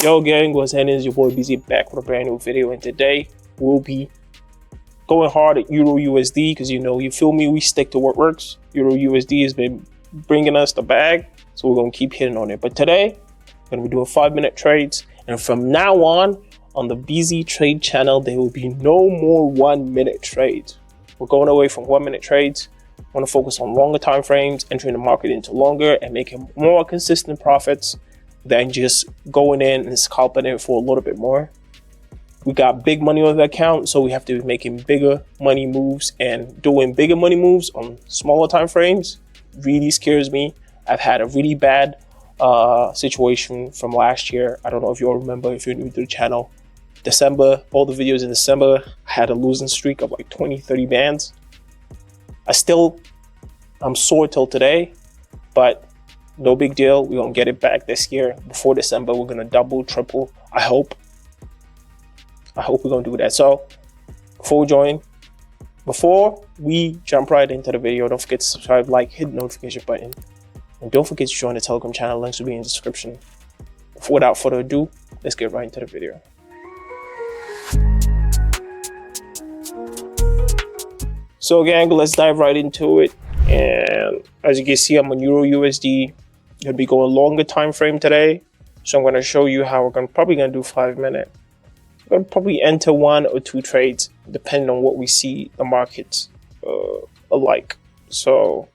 Yo gang, what's happening? It's your boy BZ back with a brand new video, and today we'll be going hard at Euro USD because you feel me, we stick to what works. Euro USD has been bringing us the bag, so we're gonna keep hitting on it. But today we're gonna be doing 5-minute trades, and from now on the BZ Trade channel there will be no more 1-minute trades. We're going away from 1-minute trades. I want to focus on longer time frames, entering the market into longer and making more consistent profits than just going in and scalping it for a little bit more. We got big money on the account, so we have to be making bigger money moves, and doing bigger money moves on smaller time frames really scares me. I've had a really bad situation from last year. I don't know if you all remember, if you're new to the channel. December, all the videos in December, I had a losing streak of like 20-30 bands. I'm sore till today, but no big deal. We're gonna get it back this year. Before December, we're gonna double, triple. I hope we're gonna do that. So before we jump right into the video, don't forget to subscribe, like, hit the notification button, and don't forget to join the Telegram channel. Links will be in the description. Without further ado, let's get right into the video. So gang, let's dive right into it. And as you can see, I'm on Euro USD. Gonna be going longer time frame today, so I'm gonna show you how we're probably gonna do 5-minute. We're gonna probably enter 1 or 2 trades depending on what we see the markets alike. So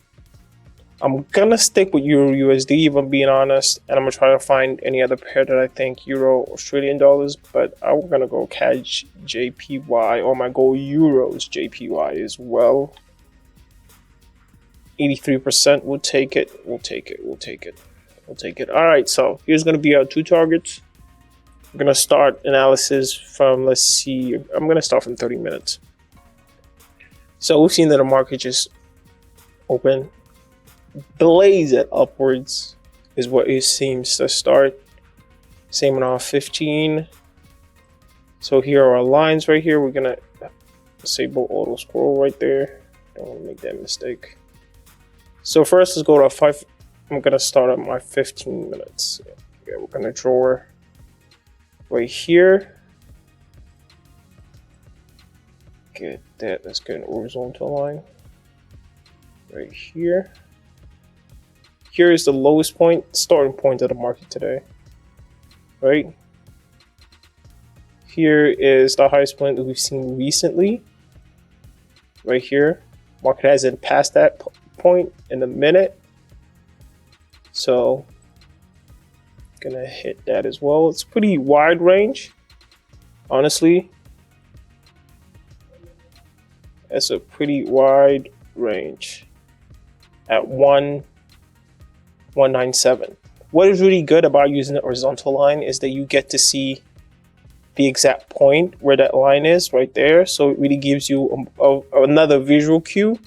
I'm gonna stick with Euro USD if I'm being honest, and I'm gonna try to find any other pair that I think Euro Australian dollars, but I'm gonna go catch JPY, or my go Euros JPY as well. 83%, we'll take it. All right, so here's going to be our 2 targets. We're going to start analysis from, let's see, I'm going to start from 30 minutes. So we've seen that the market just open, blaze it upwards is what it seems to start. Same on our 15. So here are our lines right here. We're going to disable auto scroll right there. Don't want to make that mistake. So first, let's go to 5. I'm gonna start at my 15 minutes. Okay, we're gonna draw right here. Get that. Let's get an horizontal line right here. Here is the lowest point, starting point of the market today. Right. Here is the highest point that we've seen recently. Right here, market hasn't passed that point in a minute, so gonna hit that as well. It's pretty wide range, honestly. That's a pretty wide range at 197. What is really good about using the horizontal line is that you get to see the exact point where that line is right there, so it really gives you another visual cue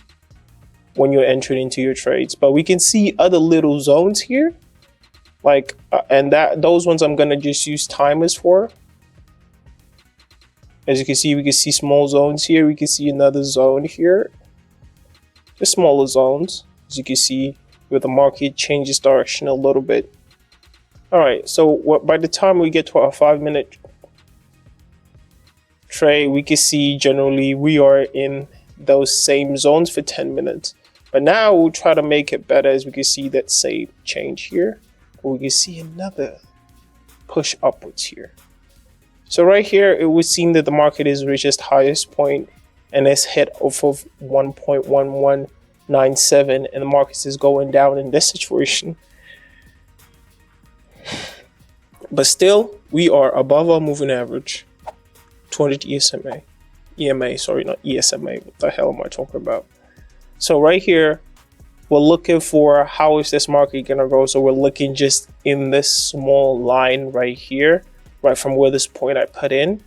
when you're entering into your trades. But we can see other little zones here, like and those ones I'm gonna just use timers for. As you can see, we can see small zones here. We can see another zone here, just smaller zones, as you can see, where the market changes direction a little bit. All right, so by the time we get to our 5-minute trade, we can see generally we are in those same zones for 10 minutes. But now we'll try to make it better, as we can see that same change here. We can see another push upwards here. So right here, it would seem that the market has reached its highest point and it's hit off of 1.1197, and the market is going down in this situation. But still, we are above our moving average. 200 EMA, sorry, not ESMA. What the hell am I talking about? So right here, we're looking for how is this market gonna go. So we're looking just in this small line right here, right from where this point I put in.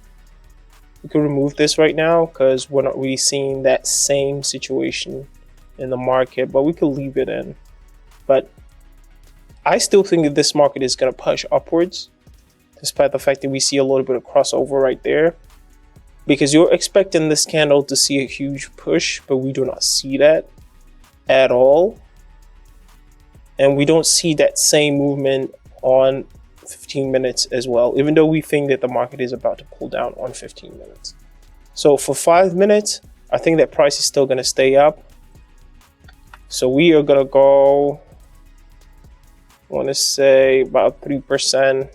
We can remove this right now because we're not really seeing that same situation in the market, but we could leave it in. But I still think that this market is gonna push upwards, despite the fact that we see a little bit of crossover right there. Because you're expecting this candle to see a huge push, but we do not see that at all. And we don't see that same movement on 15 minutes as well, even though we think that the market is about to pull down on 15 minutes. So for 5 minutes, I think that price is still going to stay up. So we are going to go, I want to say about 3%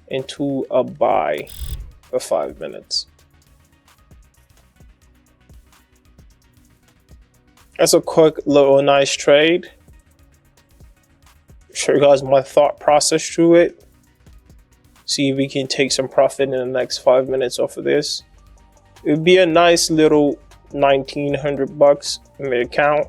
into a buy for 5 minutes. That's a quick little nice trade. Show you guys my thought process through it. See if we can take some profit in the next 5 minutes off of this. It would be a nice little $1,900 in the account.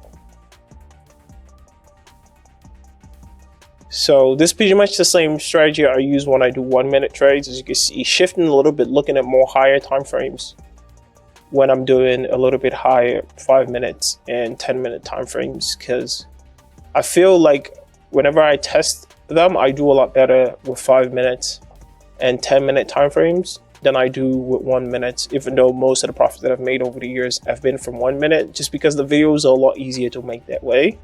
So this is pretty much the same strategy I use when I do 1 minute trades. As you can see, shifting a little bit, looking at more higher time frames when I'm doing a little bit higher 5 minutes and 10-minute time frames, because I feel like whenever I test them, I do a lot better with 5 minutes and 10-minute time frames than I do with 1 minute, even though most of the profits that I've made over the years have been from 1 minute, just because the videos are a lot easier to make that way.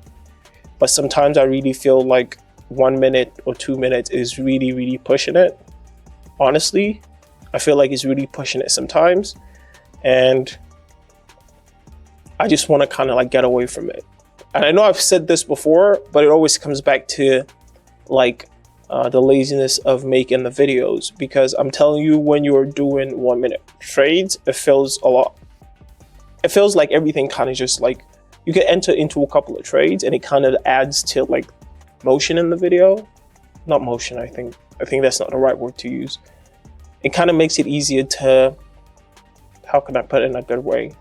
But sometimes I really feel like 1 minute or 2 minutes is really pushing it. Honestly, I feel like it's really pushing it sometimes, and I just want to kind of like get away from it. And I know I've said this before, but it always comes back to like the laziness of making the videos, because I'm telling you, when you're doing 1 minute trades, it feels like everything kind of just like, you can enter into a couple of trades and it kind of adds to like motion in the video. Not motion, I think that's not the right word to use. It kind of makes it easier to, how can I put it in a good way,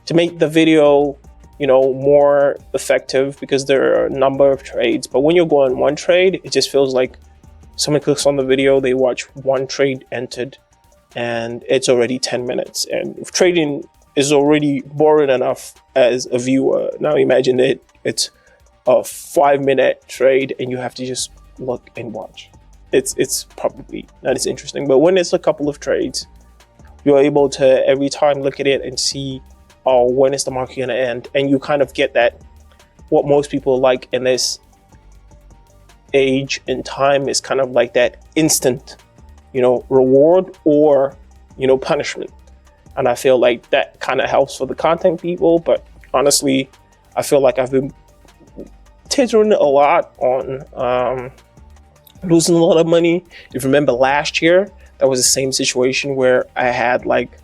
to make the video, you know, more effective, because there are a number of trades. But when you're going one trade, it just feels like someone clicks on the video, they watch one trade entered, and it's already 10 minutes. And if trading is already boring enough as a viewer, now imagine that it's a 5 minute trade and you have to just look and watch. It's probably not as interesting. But when it's a couple of trades, you're able to every time look at it and see, oh, when is the market going to end? And you kind of get that, what most people like in this age and time is kind of like that instant, you know, reward or, you know, punishment. And I feel like that kind of helps for the content people. But honestly, I feel like I've been tittering a lot on losing a lot of money. If you remember last year, that was the same situation where I had like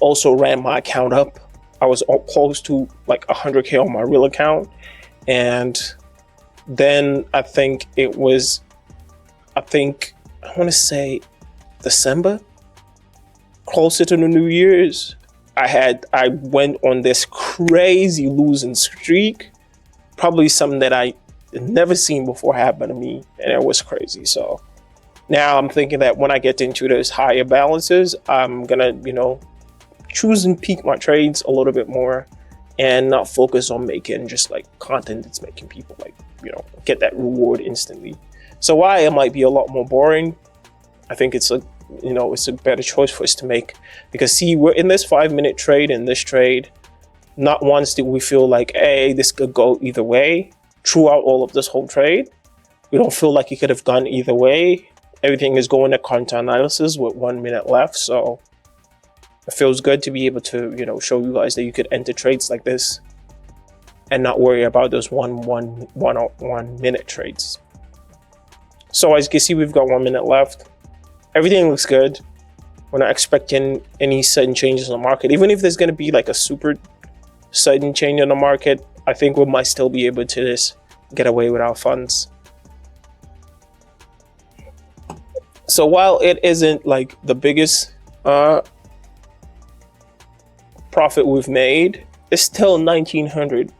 also ran my account up. I was close to like 100K on my real account, and then I think I want to say December, closer to the New Year's, I went on this crazy losing streak, probably something that I never seen before happen to me, and it was crazy. So now I'm thinking that when I get into those higher balances, I'm gonna, you know, choose and peak my trades a little bit more and not focus on making just like content that's making people like, you know, get that reward instantly. So while it might be a lot more boring, I think it's a, you know, it's a better choice for us to make, because see, we're in this 5 minute trade. In this trade, not once did we feel like, hey, this could go either way. Throughout all of this whole trade, we don't feel like it could have gone either way. Everything is going to content analysis with 1 minute left. So it feels good to be able to, you know, show you guys that you could enter trades like this and not worry about those one minute trades. So as you can see, we've got 1 minute left. Everything looks good. We're not expecting any sudden changes in the market. Even if there's going to be like a super sudden change in the market, I think we might still be able to just get away with our funds. So while it isn't like the biggest profit we've made, it's still 1,900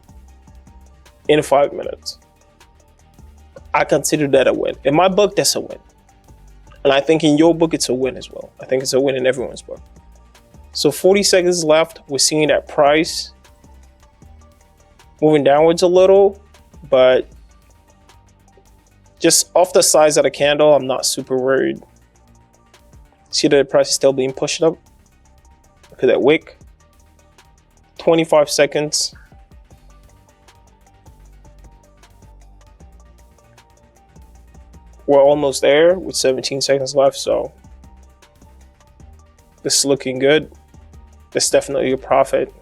in 5 minutes. I consider that a win. In my book, that's a win. And I think in your book, it's a win as well. I think it's a win in everyone's book. So 40 seconds left. We're seeing that price moving downwards a little, but just off the size of the candle, I'm not super worried. See that the price is still being pushed up. Look at that wick. 25 seconds. we're almost there with 17 seconds left. So this is looking good. That's definitely a profit.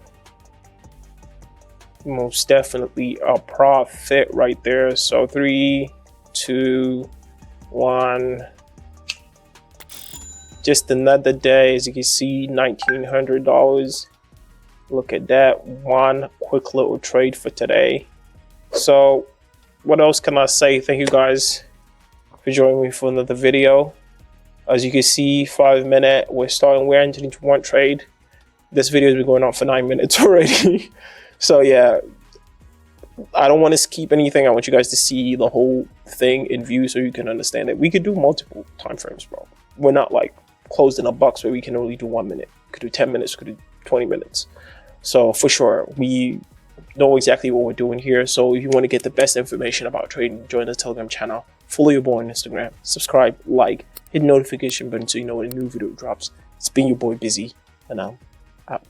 Most definitely a profit right there. So 3, 2, 1. Just another day. As you can see, $1,900. Look at that. One quick little trade for today. So what else can I say? Thank you guys for joining me for another video. As you can see, 5 minute, we're entering into one trade. This video has been going on for 9 minutes already. So yeah, I don't want to keep anything. I want you guys to see the whole thing in view so you can understand it. We could do multiple time frames, bro. We're not like closed in a box where we can only do 1 minute. We could do 10 minutes, we could do 20 minutes. So for sure, we know exactly what we're doing here. So if you want to get the best information about trading, join the Telegram channel, follow your boy on Instagram, subscribe, like, hit the notification button so you know when a new video drops. It's been your boy Busy, and I'm out.